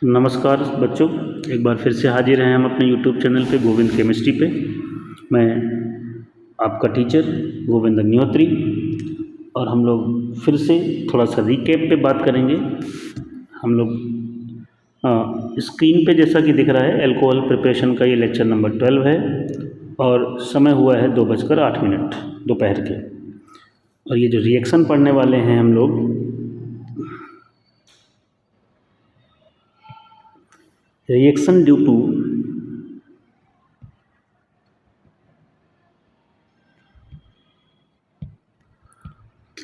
नमस्कार बच्चों, एक बार फिर से हाजिर हैं हम अपने यूट्यूब चैनल पे गोविंद केमिस्ट्री पे। मैं आपका टीचर गोविंद अग्निहोत्री, और हम लोग फिर से थोड़ा सा रिकैप पे बात करेंगे। हम लोग स्क्रीन पे जैसा कि दिख रहा है अल्कोहल प्रिपरेशन का ये लेक्चर नंबर 12 है, और समय हुआ है 2:08 दोपहर के। और ये जो रिएक्शन पढ़ने वाले हैं हम लोग, reaction due to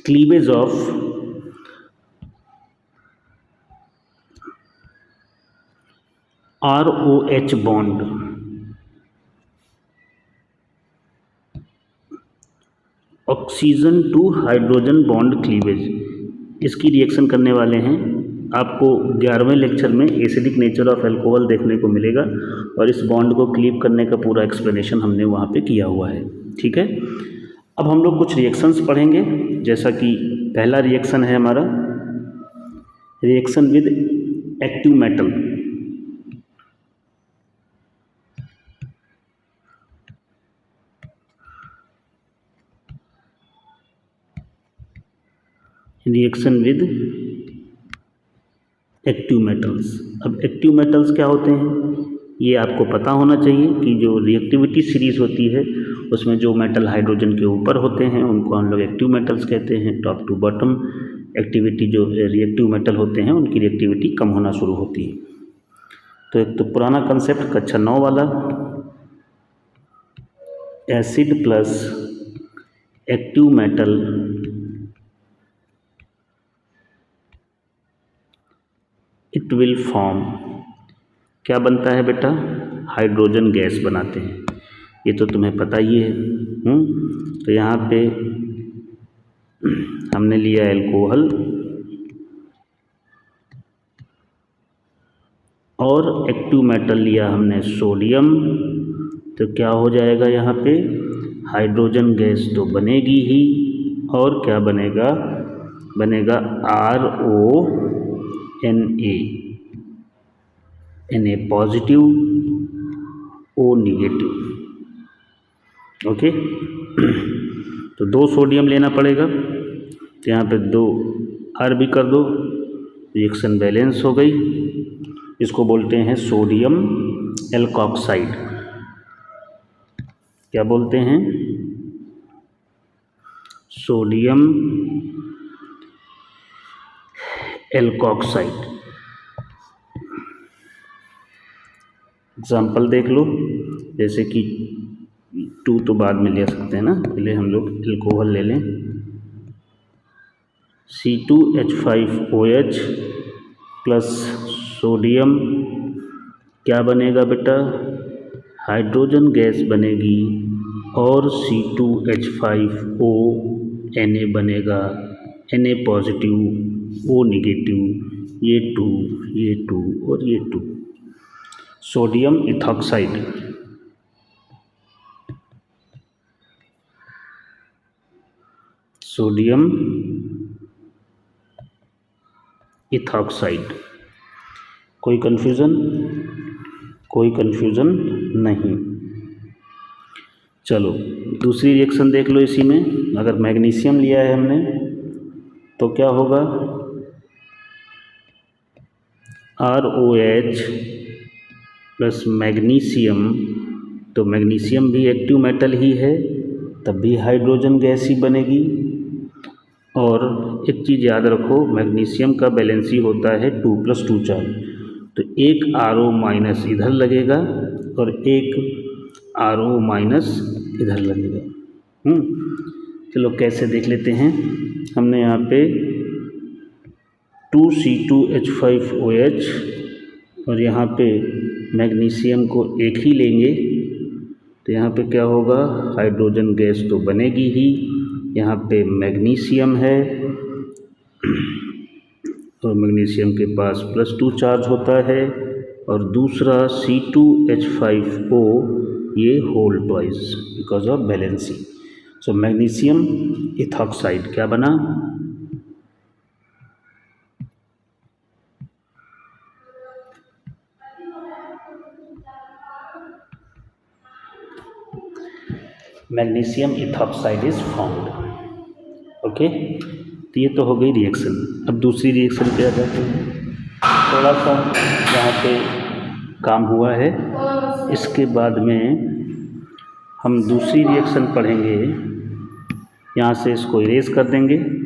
cleavage of ROH bond oxygen to hydrogen bond cleavage, इसकी रिएक्शन करने वाले हैं। आपको 11वें लेक्चर में एसिडिक नेचर ऑफ अल्कोहल देखने को मिलेगा, और इस बॉन्ड को क्लीव करने का पूरा एक्सप्लेनेशन हमने वहाँ पे किया हुआ है। ठीक है, अब हम लोग कुछ रिएक्शंस पढ़ेंगे। जैसा कि पहला रिएक्शन है हमारा reaction with active metal. Reaction with active metals. अब एक्टिव मेटल्स क्या होते हैं ये आपको पता होना चाहिए कि जो रिएक्टिविटी सीरीज होती है उसमें जो मेटल हाइड्रोजन के ऊपर होते हैं उनको हम लोग एक्टिव मेटल्स कहते हैं। टॉप टू बॉटम एक्टिविटी जो रिएक्टिव मेटल होते हैं उनकी रिएक्टिविटी कम होना शुरू होती है। तो एक तो पुराना कंसेप्ट कक्षा 9 वाला, acid plus active metal it will form, क्या बनता है बेटा, हाइड्रोजन गैस बनाते हैं। ये तो तुम्हें पता ही है। तो यहाँ पे हमने लिया अल्कोहल और एक्टिव मेटल लिया हमने सोडियम, तो क्या हो जाएगा यहाँ पे, हाइड्रोजन गैस तो बनेगी ही, और क्या बनेगा, बनेगा RONA, Na positive O negative. Okay, तो 2 सोडियम लेना पड़ेगा, तो यहाँ पे 2 R भी कर दो, रिएक्शन बैलेंस हो गई। इसको बोलते हैं सोडियम एल्कोक्साइड। क्या बोलते हैं, सोडियम एल्कोक्साइड। एग्जाम्पल देख लो, जैसे कि 2 तो बाद में ले सकते हैं ना, पहले हम लोग एल्कोहल ले लें। C2H5OH प्लस सोडियम, क्या बनेगा बेटा, हाइड्रोजन गैस बनेगी, और C2H5O Na बनेगा, Na पॉजिटिव O निगेटिव, ये 2 ये 2 और ये 2, सोडियम इथॉक्साइड। Sodium ethoxide. कोई कन्फ्यूज़न, कोई कन्फ्यूज़न नहीं। चलो दूसरी रिएक्शन देख लो। इसी में अगर मैग्नीशियम लिया है हमने तो क्या होगा, ROH प्लस मैग्नीशियम, तो मैग्नीशियम भी एक्टिव मेटल ही है, तब भी हाइड्रोजन गैस ही बनेगी। और एक चीज़ याद रखो, मैग्नीशियम का बैलेंसी होता है 2+2 चार्ज, तो एक RO माइनस इधर लगेगा और एक RO माइनस इधर लगेगा। चलो कैसे देख लेते हैं। हमने यहाँ पे 2C2H5OH और यहाँ पे मैग्नीशियम को एक ही लेंगे, तो यहाँ पे क्या होगा, हाइड्रोजन गैस तो बनेगी ही। यहाँ पे मैग्नीशियम है और मैग्नीशियम के पास +2 चार्ज होता है, और दूसरा C2H5O ये whole twice because of balancing. So magnesium ethoxide क्या बना, magnesium ethoxide is formed. Okay, तो ये तो हो गई रिएक्शन। अब दूसरी रिएक्शन पे आ जाते हैं। थोड़ा सा यहाँ पे काम हुआ है, इसके बाद में हम दूसरी रिएक्शन पढ़ेंगे। यहाँ से इसको इरेज कर देंगे।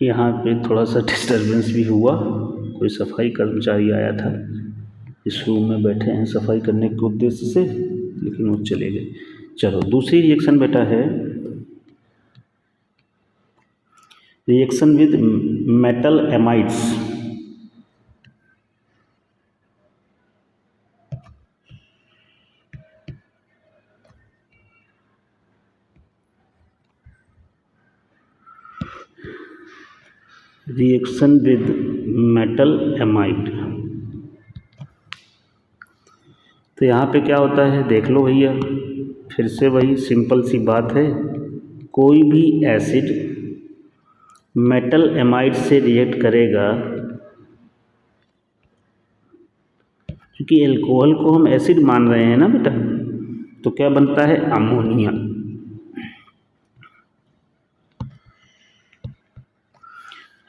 यहाँ पे थोड़ा सा डिस्टर्बेंस भी हुआ, कोई सफाई कर्मचारी आया था, इस रूम में बैठे हैं सफाई करने के उद्देश्य से, लेकिन वो चले गए। चलो दूसरी रिएक्शन बेटा है reaction with metal amides. Reaction with metal amide. तो यहाँ पे क्या होता है देख लो भैया, फिर से वही सिंपल सी बात है। कोई भी एसिड मेटल एमाइड से रिएक्ट करेगा, क्योंकि एल्कोहल को हम एसिड मान रहे हैं ना बेटा, तो क्या बनता है अमोनिया।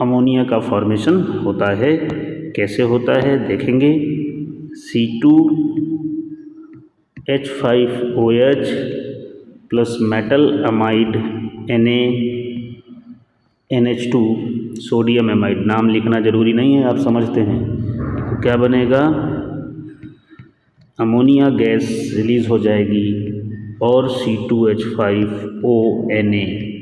अमोनिया का फॉर्मेशन होता है, कैसे होता है देखेंगे। C2H5OH plus metal amide NaNH2 sodium amide. नाम लिखना ज़रूरी नहीं है, आप समझते हैं। तो क्या बनेगा, अमोनिया गैस रिलीज़ हो जाएगी और C2H5ONa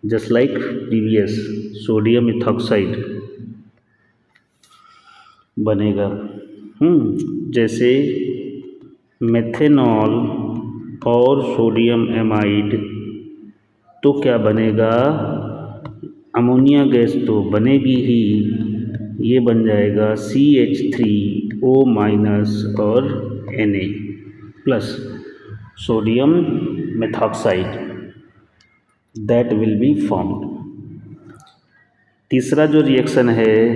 just like previous sodium ethoxide बनेगा। जैसे मेथेनॉल और सोडियम एमाइड, तो क्या बनेगा, अमोनिया गैस तो बनेगी ही, ये बन जाएगा CH3O- और Na plus sodium methoxide, that will be formed. तीसरा जो रिएक्शन है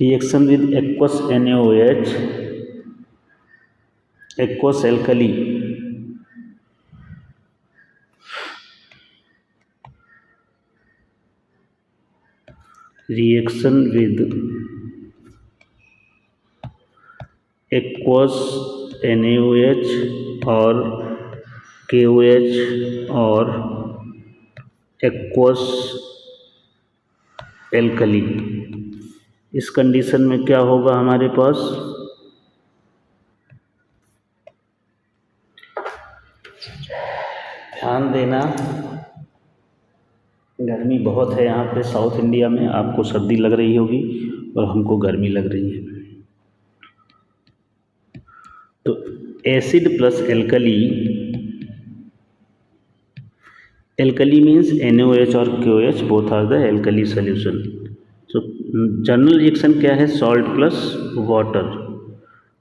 reaction with aqueous NaOH, aqueous alkali. Reaction with aqueous NaOH और KOH और एक्वस एल्कली। इस कंडीशन में क्या होगा हमारे पास, ध्यान देना, गर्मी बहुत है यहाँ पे साउथ इंडिया में, आपको सर्दी लग रही होगी और हमको गर्मी लग रही है। तो acid plus alkali, alkali means NaOH और KOH both are the alkali solution. तो जनरल रिएक्शन क्या है, salt plus water,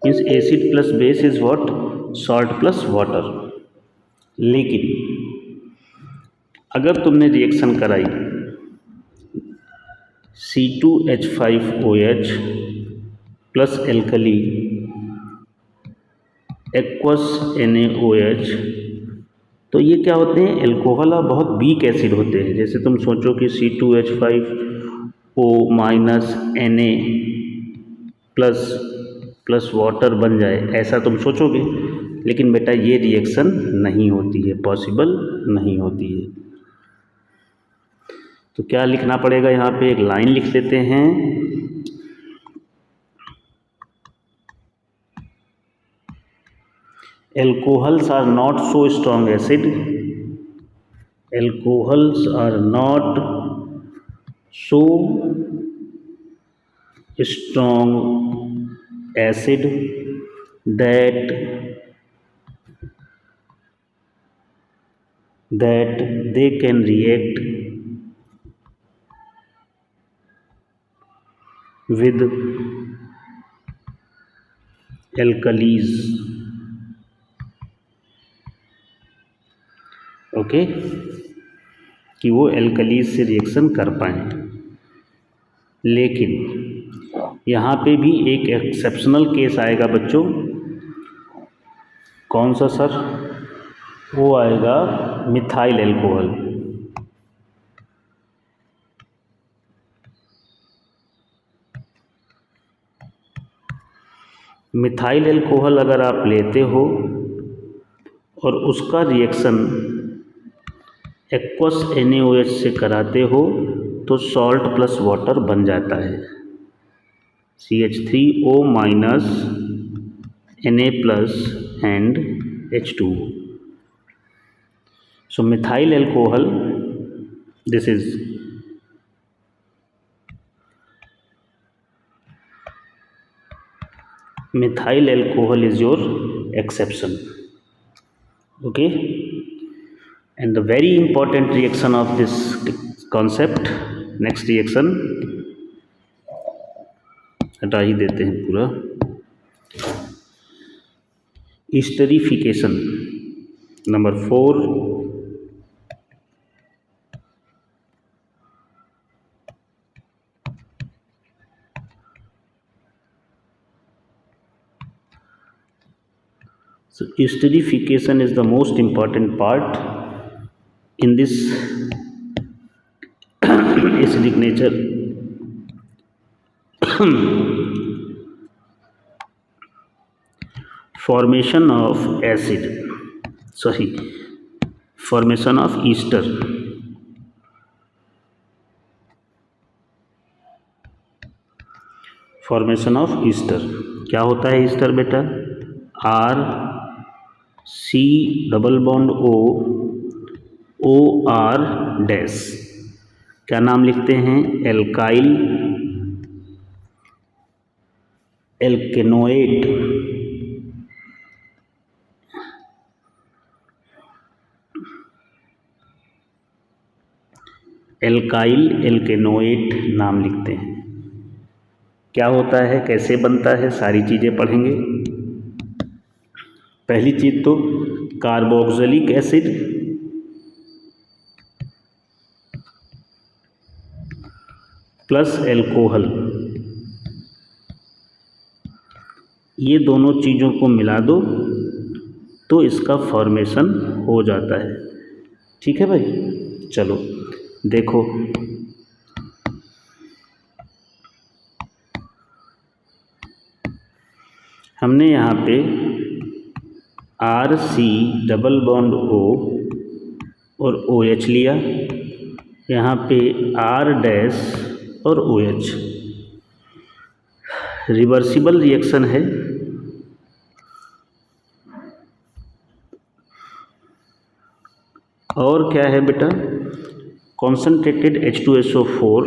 means acid plus base is what, salt plus water. लेकिन अगर तुमने रिएक्शन कराई C2H5OH plus alkali aqueous NaOH, तो ये क्या होते हैं, एल्कोहल और बहुत वीक एसिड होते हैं। जैसे तुम सोचो कि C2H5O- Na प्लस वाटर बन जाए, ऐसा तुम सोचोगे, लेकिन बेटा ये रिएक्शन नहीं होती है, पॉसिबल नहीं होती है। तो क्या लिखना पड़ेगा, यहाँ पे एक लाइन लिख लेते हैं, alcohols are not so strong acid, alcohols are not so strong acid that they can react with alkalis, okay, कि वो एल्कलीज से रिएक्शन कर पाएँ। लेकिन यहाँ पे भी एक एक्सेप्शनल केस आएगा बच्चों। कौन सा सर? वो आएगा मिथाइल एल्कोहल। मिथाइल एल्कोहल अगर आप लेते हो और उसका रिएक्शन एक्वस NaOH से कराते हो तो सॉल्ट प्लस वाटर बन जाता है, CH3O minus Na plus and H2O। So methyl alcohol, this is methyl alcohol is your exception, okay, and the very important reaction of this concept, next reaction हटा ही देते हैं पूरा, esterification, number 4, so esterification is the most important part in this acidic nature formation of acid, formation of ester, formation of Easter. क्या होता है Easter बेटा? RC double bond OR dash, क्या नाम लिखते हैं? एल्काइल एल्केनोएट, एल्काइल एल्केनोएट नाम लिखते हैं। क्या होता है, कैसे बनता है, सारी चीज़ें पढ़ेंगे। पहली चीज़ तो कार्बोक्सिलिक एसिड प्लस एल्कोहल, ये दोनों चीज़ों को मिला दो तो इसका फॉर्मेशन हो जाता है। ठीक है भाई, चलो देखो, हमने यहाँ पे RC डबल बॉन्ड O और OH लिया, यहाँ पे R डैश और OH, रिवर्सिबल रिएक्शन है। और क्या है बेटा? कॉन्सनट्रेटेड H2SO4,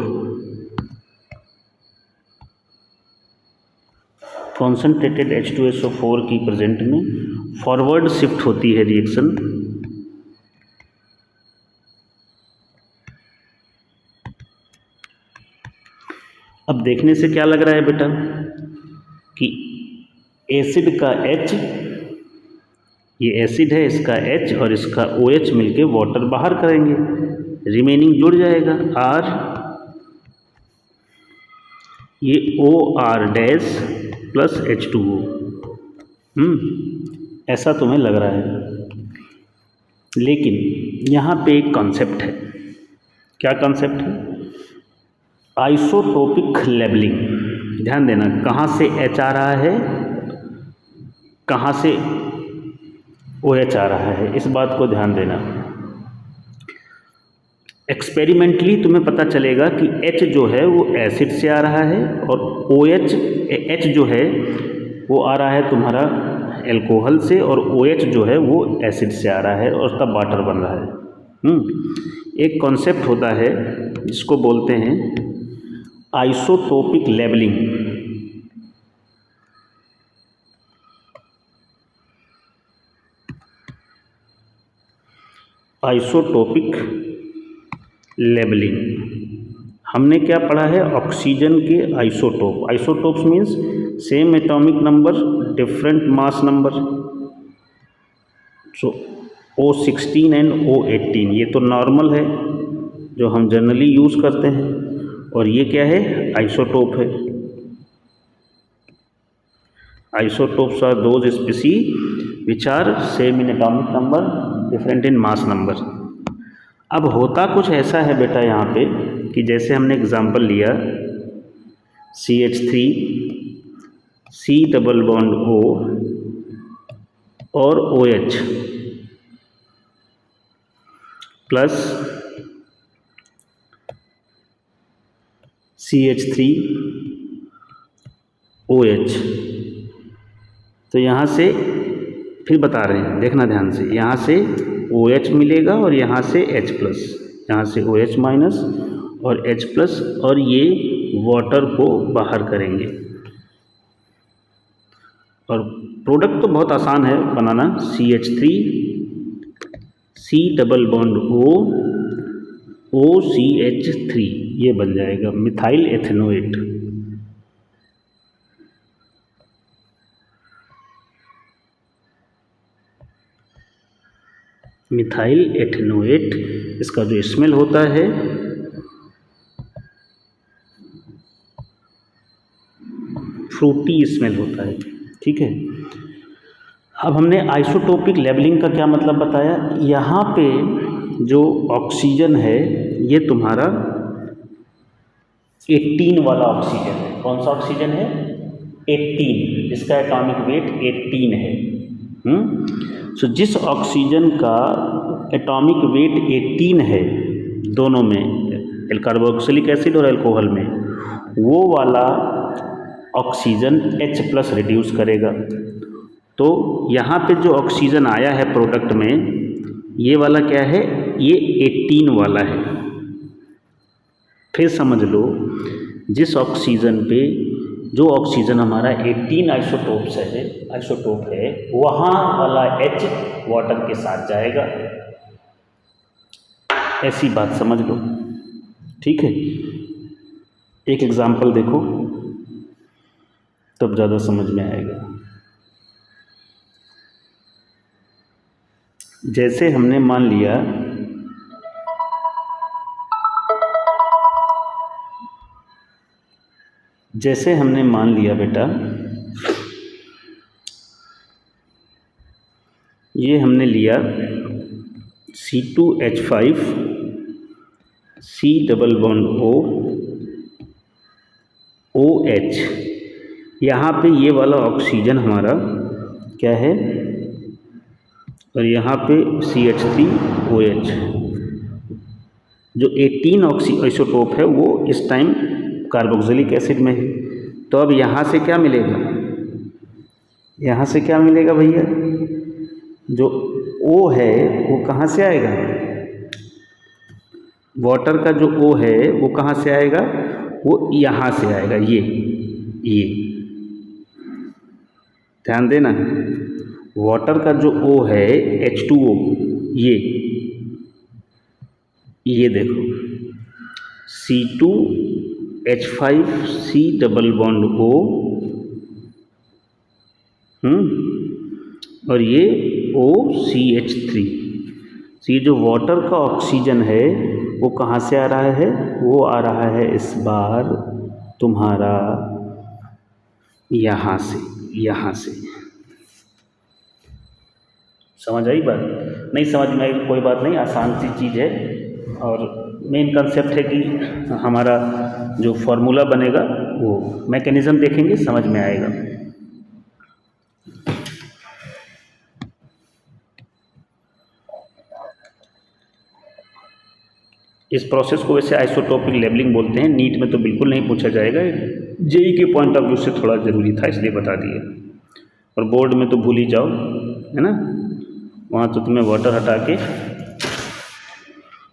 कॉन्सनट्रेटेड H2SO4 की प्रेजेंट में फॉरवर्ड शिफ्ट होती है रिएक्शन, अब देखने से क्या लग रहा है बेटा कि एसिड का H, ये एसिड है, इसका H और इसका OH मिलके वाटर बाहर करेंगे, रिमेनिंग जुड़ जाएगा R, ये OR डैश प्लस H2O। ऐसा तुम्हें लग रहा है, लेकिन यहाँ पे एक कॉन्सेप्ट है। क्या कॉन्सेप्ट है? Isotopic labelling. ध्यान देना, कहाँ से H आ रहा है, कहाँ से OH आ रहा है, इस बात को ध्यान देना। एक्सपेरिमेंटली तुम्हें पता चलेगा कि H जो है वो एसिड से आ रहा है और H जो है वो आ रहा है तुम्हारा एल्कोहल से, और OH जो है वो एसिड से आ रहा है और तब वाटर बन रहा है। एक कॉन्सेप्ट होता है जिसको बोलते हैं आइसोटोपिक लेबलिंग। आइसोटोपिक लेबलिंग हमने क्या पढ़ा है? ऑक्सीजन के isotope. Isotopes means same atomic number different mass number, so O16 and O18 ये तो नॉर्मल है जो हम जनरली यूज़ करते हैं, और ये क्या है, आइसोटोप है। Isotopes are those species which are same in atomic number different in mass number. अब होता कुछ ऐसा है बेटा यहाँ पे कि जैसे हमने एग्जांपल लिया CH3 C double bond O और OH प्लस CH3 OH। तो यहाँ से फिर बता रहे हैं, देखना ध्यान से, यहाँ से OH मिलेगा और यहाँ से H प्लस, यहाँ से OH माइनस और H प्लस, और ये वाटर को बाहर करेंगे। और प्रोडक्ट तो बहुत आसान है बनाना, CH3 C double bond O OCH3 ये बन जाएगा मिथाइल एथेनोएट। मिथाइल एथेनोएट, इसका जो स्मेल होता है फ्रूटी स्मेल होता है, ठीक है। अब हमने आइसोटोपिक लेबलिंग का क्या मतलब बताया। यहाँ पे जो ऑक्सीजन है ये तुम्हारा 18 वाला ऑक्सीजन है। कौन सा ऑक्सीजन है, 18, जिसका एटॉमिक वेट 18 है। सो जिस ऑक्सीजन का एटॉमिक वेट 18 है दोनों में, कार्बोक्सिलिक एसिड और अल्कोहल में, वो वाला ऑक्सीजन H प्लस रिड्यूस करेगा। तो यहाँ पे जो ऑक्सीजन आया है प्रोडक्ट में, ये वाला क्या है, ये 18 वाला है। फिर समझ लो, जिस ऑक्सीजन पे जो ऑक्सीजन हमारा 18 आइसोटोप है, वहाँ वाला H वाटर के साथ जाएगा। ऐसी बात समझ लो, ठीक है। एक एग्जाम्पल देखो तब ज़्यादा समझ में आएगा। जैसे हमने मान लिया बेटा, ये हमने लिया C2H5 C double bond O OH। यहाँ पे ये वाला ऑक्सीजन हमारा क्या है, और यहाँ पे CH3OH। जो 18 आइसोटोप है वो इस टाइम कार्बोक्सिलिक एसिड में है। तो अब यहाँ से क्या मिलेगा, यहाँ से क्या मिलेगा भैया, जो O है वो कहाँ से आएगा, वाटर का जो O है वो कहाँ से आएगा, वो यहाँ से आएगा। ये ध्यान देना, वाटर का जो O है H2O, ये देखो C2H5 C double bond O, और ये OCH3। ये जो वाटर का ऑक्सीजन है वो कहाँ से आ रहा है, वो आ रहा है इस बार तुम्हारा यहाँ से। समझ आई बात, नहीं समझ में आई कोई बात नहीं, आसान सी चीज़ है। और मेन कंसेप्ट है कि हमारा जो फॉर्मूला बनेगा वो मैकेनिज़्म देखेंगे, समझ में आएगा। इस प्रोसेस को वैसे आइसोटोपिक लेबलिंग बोलते हैं। नीट में तो बिल्कुल नहीं पूछा जाएगा, जेई के पॉइंट ऑफ व्यू से थोड़ा ज़रूरी था इसलिए बता दिया, और बोर्ड में तो भूल ही जाओ, है ना। वहाँ तो तुम्हें वाटर हटा के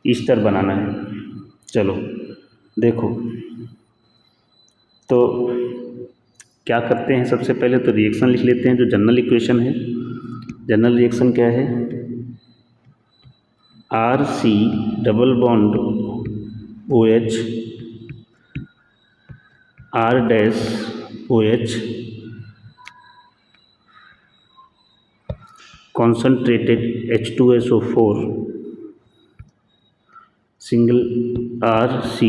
ईस्टर बनाना है। चलो देखो, तो क्या करते हैं, सबसे पहले तो रिएक्शन लिख लेते हैं जो जनरल इक्वेशन है। जनरल रिएक्शन क्या है, RC double bond OH R dash OH concentrated H2SO4 single RC,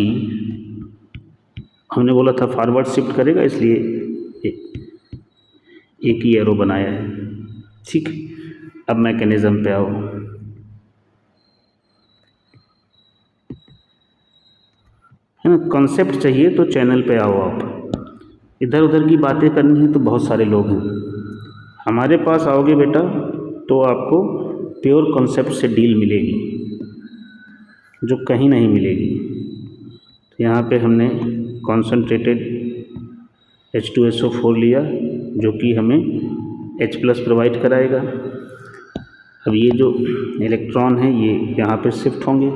हमने बोला था फॉरवर्ड शिफ्ट करेगा, इसलिए एक ही एरो बनाया है। ठीक, अब मैकेनिज्म पे आओ। है ना, कॉन्सेप्ट चाहिए तो चैनल पे आओ आप। इधर उधर की बातें करनी है तो बहुत सारे लोग हैं, हमारे पास आओगे बेटा तो आपको प्योर कॉन्सेप्ट से डील मिलेगी जो कहीं नहीं मिलेगी। तो यहाँ पे हमने कॉन्सनट्रेटेड H2SO4 लिया जो कि हमें H+ प्रोवाइड कराएगा। अब ये जो इलेक्ट्रॉन है ये यहाँ पे शिफ्ट होंगे,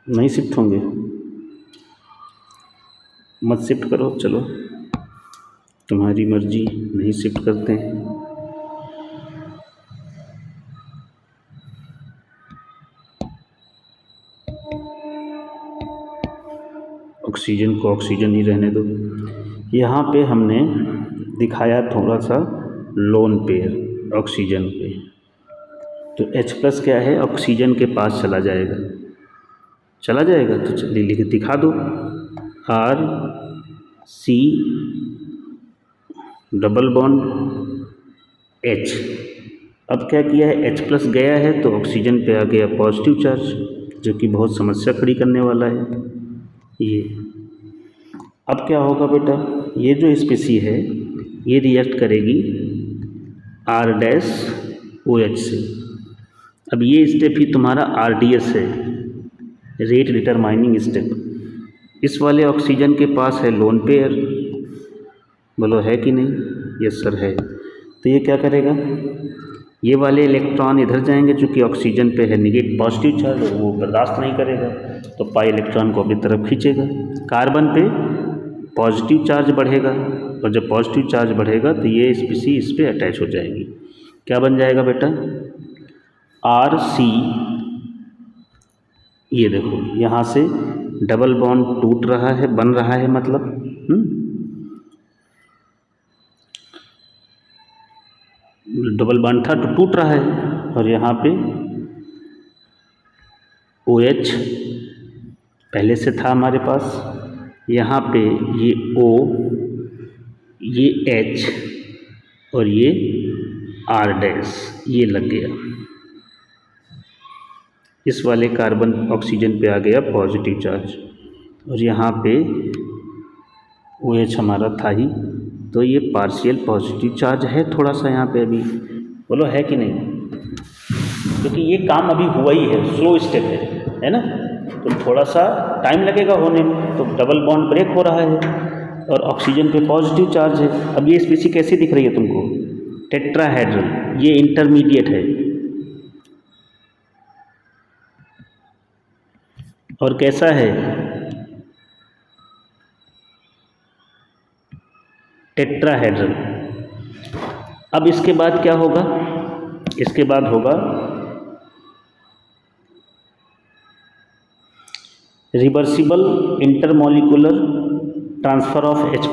नहीं शिफ्ट होंगे, मत शिफ्ट करो, चलो तुम्हारी मर्जी, नहीं शिफ्ट करते हैं। ऑक्सीजन को ऑक्सीजन ही रहने दो। यहाँ पे हमने दिखाया थोड़ा सा लोन पेयर ऑक्सीजन पे, तो H+ क्या है, ऑक्सीजन के पास चला जाएगा, तो चलिए लिख दिखा दो, RC डबल बॉन्ड H। अब क्या किया है, H+ गया है तो ऑक्सीजन पे आ गया पॉजिटिव चार्ज, जो कि बहुत समस्या खड़ी करने वाला है ये। अब क्या होगा बेटा, ये जो स्पीसी है ये रिएक्ट करेगी R-OH से। अब ये स्टेप ही तुम्हारा RDS है, रेट डिटरमाइनिंग स्टेप। इस वाले ऑक्सीजन के पास है लोन पेयर, बोलो है कि नहीं, यस सर है। तो ये क्या करेगा, ये वाले इलेक्ट्रॉन इधर जाएंगे, चूँकि ऑक्सीजन पे है निगेटिव पॉजिटिव चार्ज, वो बर्दाश्त नहीं करेगा तो पाई इलेक्ट्रॉन को अपनी तरफ खींचेगा। कार्बन पे पॉजिटिव चार्ज बढ़ेगा, और जब पॉजिटिव चार्ज बढ़ेगा तो ये स्पीसी इस पर अटैच हो जाएगी। क्या बन जाएगा बेटा, RC, ये देखो यहाँ से डबल बॉन्ड टूट रहा है, बन रहा है, मतलब डबल बॉन्ड था तो टूट रहा है, और यहाँ पे OH पहले से था हमारे पास, यहाँ पे ये O, ये H और ये R-, ये लग गया। इस वाले कार्बन ऑक्सीजन पे आ गया पॉजिटिव चार्ज, और यहाँ पे OH हमारा था ही, तो ये पार्शियल पॉजिटिव चार्ज है थोड़ा सा यहाँ पे अभी, बोलो है कि नहीं, क्योंकि ये काम अभी हुआ ही है, स्लो स्टेप है ना, तो थोड़ा सा टाइम लगेगा होने में। तो डबल बॉन्ड ब्रेक हो रहा है और ऑक्सीजन पे पॉजिटिव चार्ज है। अब ये स्पीसी कैसी दिख रही है तुमको, टेट्राहेड्रल, ये इंटरमीडिएट है, और कैसा है, टेट्राहेड्रल। अब इसके बाद क्या होगा, इसके बाद होगा reversible intermolecular transfer of H+,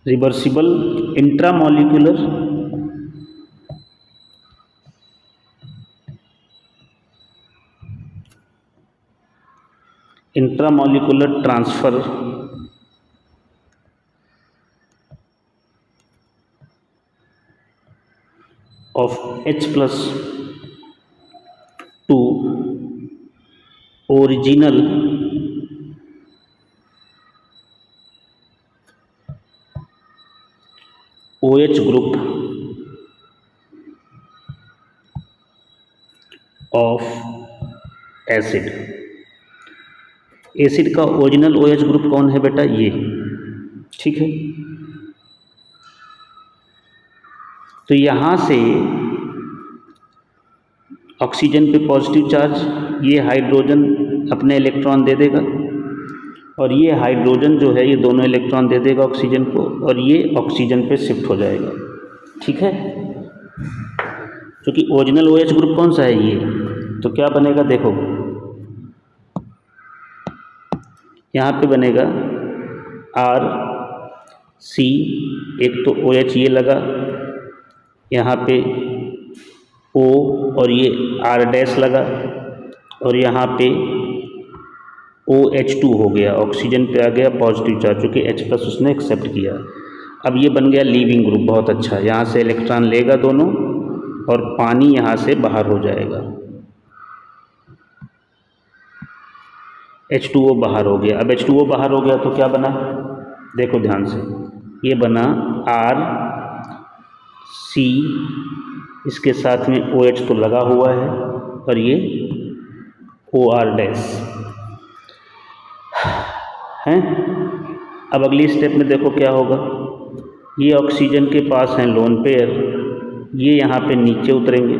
reversible intramolecular transfer of H+ to original OH group of acid. Acid का ओरिजिनल OH ग्रुप कौन है बेटा, ये, ठीक है। तो यहाँ से ऑक्सीजन पे पॉजिटिव चार्ज, ये हाइड्रोजन अपने इलेक्ट्रॉन दे देगा, और ये हाइड्रोजन जो है ये दोनों इलेक्ट्रॉन दे देगा ऑक्सीजन को, और ये ऑक्सीजन पे शिफ्ट हो जाएगा, ठीक है। क्योंकि ओरिजिनल OH ग्रुप कौन सा है, ये, तो क्या बनेगा देखो, यहाँ पे बनेगा आर सी, एक तो ओ एच ये लगा, यहाँ पे ओ और ये आर डैश लगा, और यहाँ पे OH2 हो गया, ऑक्सीजन पे आ गया पॉजिटिव चार्ज, चूँकि H+ उसने एक्सेप्ट किया। अब ये बन गया लीविंग ग्रुप, बहुत अच्छा। यहाँ से इलेक्ट्रॉन लेगा दोनों और पानी यहाँ से बाहर हो जाएगा, H2O बाहर हो गया। अब H2O बाहर हो गया तो क्या बना, देखो ध्यान से, ये बना RC, इसके साथ में OH तो लगा हुआ है, और ये OR डैश हैं। अब अगली स्टेप में देखो क्या होगा, ये ऑक्सीजन के पास हैं लोन पेयर, ये यहाँ पे नीचे उतरेंगे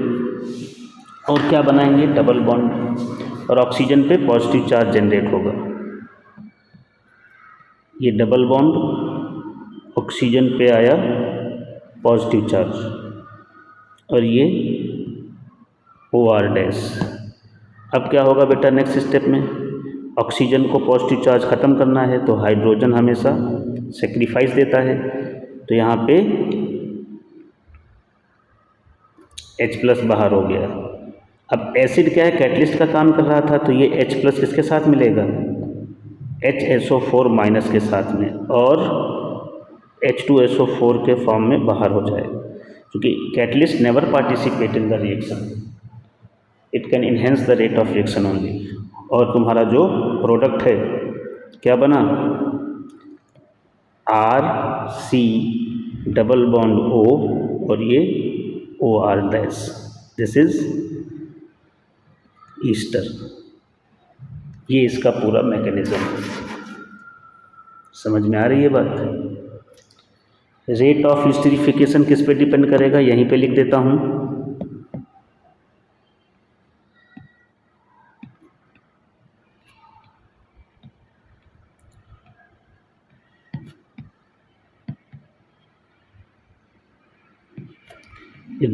और क्या बनाएंगे, डबल बॉन्ड, और ऑक्सीजन पे पॉजिटिव चार्ज जनरेट होगा। ये डबल बॉन्ड ऑक्सीजन पे आया पॉजिटिव चार्ज, और ये OR डैश। अब क्या होगा बेटा नेक्स्ट स्टेप में, ऑक्सीजन को पॉजिटिव चार्ज ख़त्म करना है तो हाइड्रोजन हमेशा सेक्रीफाइस देता है, तो यहाँ पे H+ बाहर हो गया। अब एसिड क्या है, कैटलिस्ट का काम कर रहा था, तो ये H+ किसके साथ मिलेगा, HSO4- के साथ में, और H2SO4 के फॉर्म में बाहर हो जाएगा, क्योंकि catalyst never participate in the reaction, it can enhance the rate of reaction only. और तुम्हारा जो प्रोडक्ट है क्या बना, RC डबल बॉन्ड O और ये OR dash, this is Easter. ये इसका पूरा मैकेनिज्म है, समझ में आ रही है बात। रेट ऑफ ईस्टरिफिकेशन किस पे डिपेंड करेगा, यहीं पे लिख देता हूँ,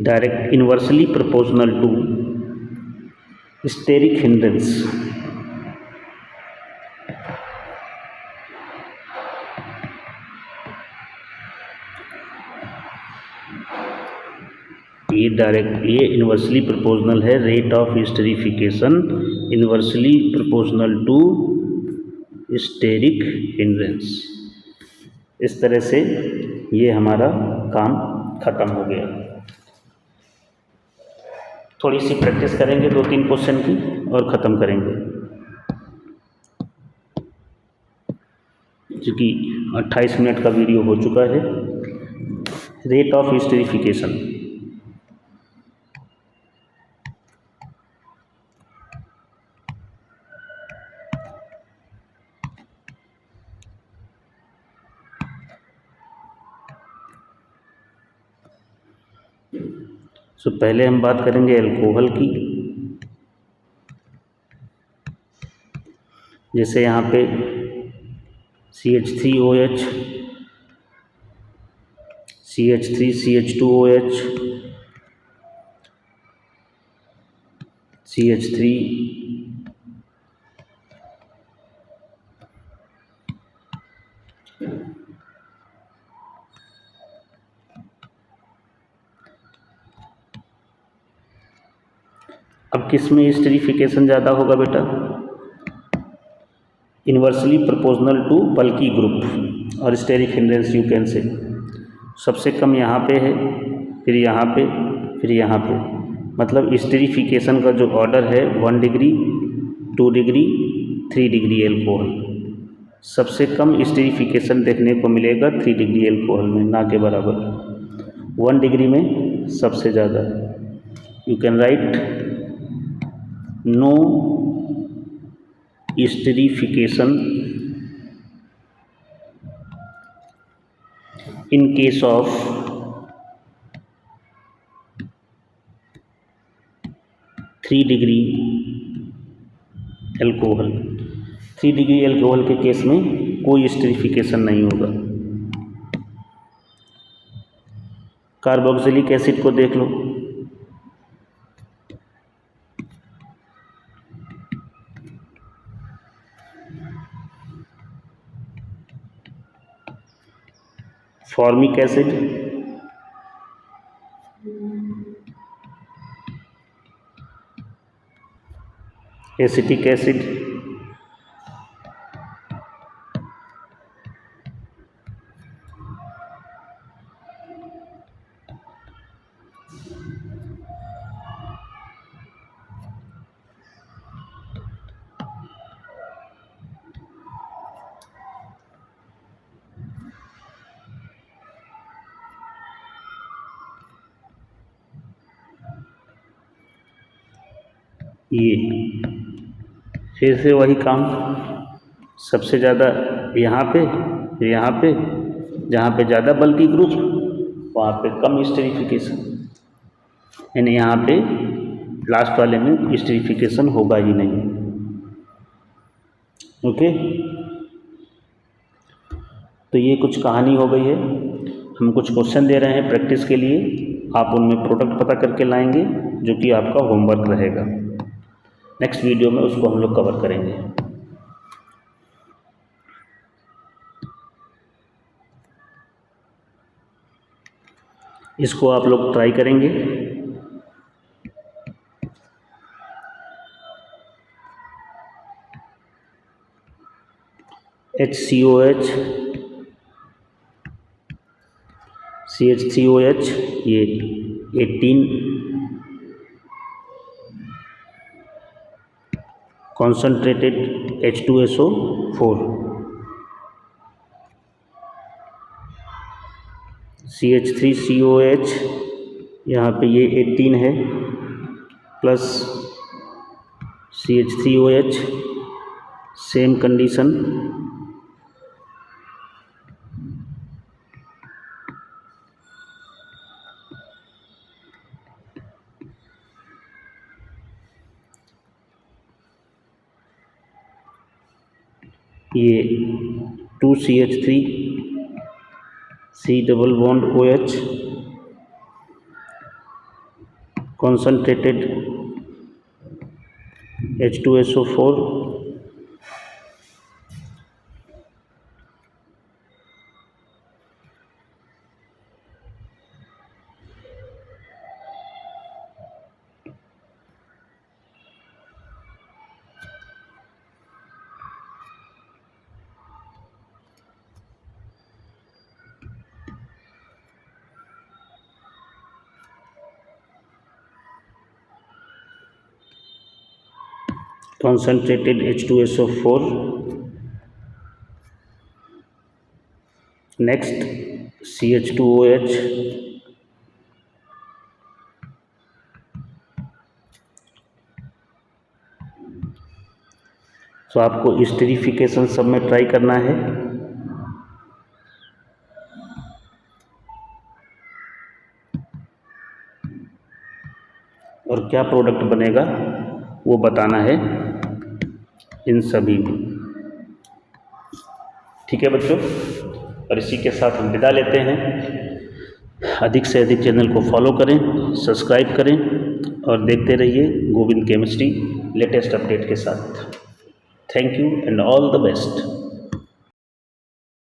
direct inversely proportional to steric hindrance. ये इन्वर्सली प्रोपोर्शनल है, rate of esterification inversely proportional to steric hindrance. इस तरह से ये हमारा काम खत्म हो गया। थोड़ी सी प्रैक्टिस करेंगे 2-3 क्वेश्चन की और ख़त्म करेंगे, क्योंकि 28 मिनट का वीडियो हो चुका है। रेट ऑफ स्टेरिफिकेशन, तो पहले हम बात करेंगे अल्कोहल की। जैसे यहाँ पे CH3OH, CH3CH2OH, CH3 अब किस में स्टेरिफिकेशन ज़्यादा होगा बेटा, inversely proportional to bulky group और steric hindrance you can say. सबसे कम यहाँ पे है, फिर यहाँ पे, फिर यहाँ पे, मतलब स्टेरिफिकेशन का जो ऑर्डर है 1 डिग्री, 2 डिग्री, 3 डिग्री एल्कोहल। सबसे कम स्टेरिफिकेशन देखने को मिलेगा 3 डिग्री एल्कोहल में, ना के बराबर 1 डिग्री में सबसे ज़्यादा। You can write no esterification in case of three degree alcohol. 3 degree alcohol के केस में कोई स्टेरिफिकेशन नहीं होगा। कार्बोक्सिलिक एसिड को देख लो, फॉर्मिक एसिड, एसिटिक एसिड, ये फिर से वही काम, सबसे ज़्यादा यहाँ पे, फिर यहाँ पे, जहाँ पे ज़्यादा बल्कि ग्रुप वहाँ पे कम स्टेरिफिकेशन, यानी यहाँ पे लास्ट वाले में स्टेरिफिकेशन होगा ही नहीं। ओके, तो ये कुछ कहानी हो गई है। हम कुछ क्वेश्चन दे रहे हैं प्रैक्टिस के लिए, आप उनमें प्रोडक्ट पता करके लाएंगे जो कि आपका होमवर्क रहेगा। नेक्स्ट वीडियो में उसको हम लोग कवर करेंगे। इसको आप लोग ट्राई करेंगे। HCOH, CH3OH, ये 18 कॉन्सनट्रेटेड H2SO4, CH3COH, यहाँ पे ये 18 है, प्लस CH3OH, सेम कंडीशन, ये 2CH3, C double bond OH, concentrated H2SO4, concentrated H2SO4, next CH2OH, तो आपको स्टेरिफिकेशन सब में ट्राई करना है। और क्या प्रोडक्ट बनेगा वो बताना है इन सभी में। ठीक है बच्चों, और इसी के साथ हम विदा लेते हैं। अधिक से अधिक चैनल को फॉलो करें, सब्सक्राइब करें और देखते रहिए गोविंद केमिस्ट्री लेटेस्ट अपडेट के साथ। Thank you and all the best.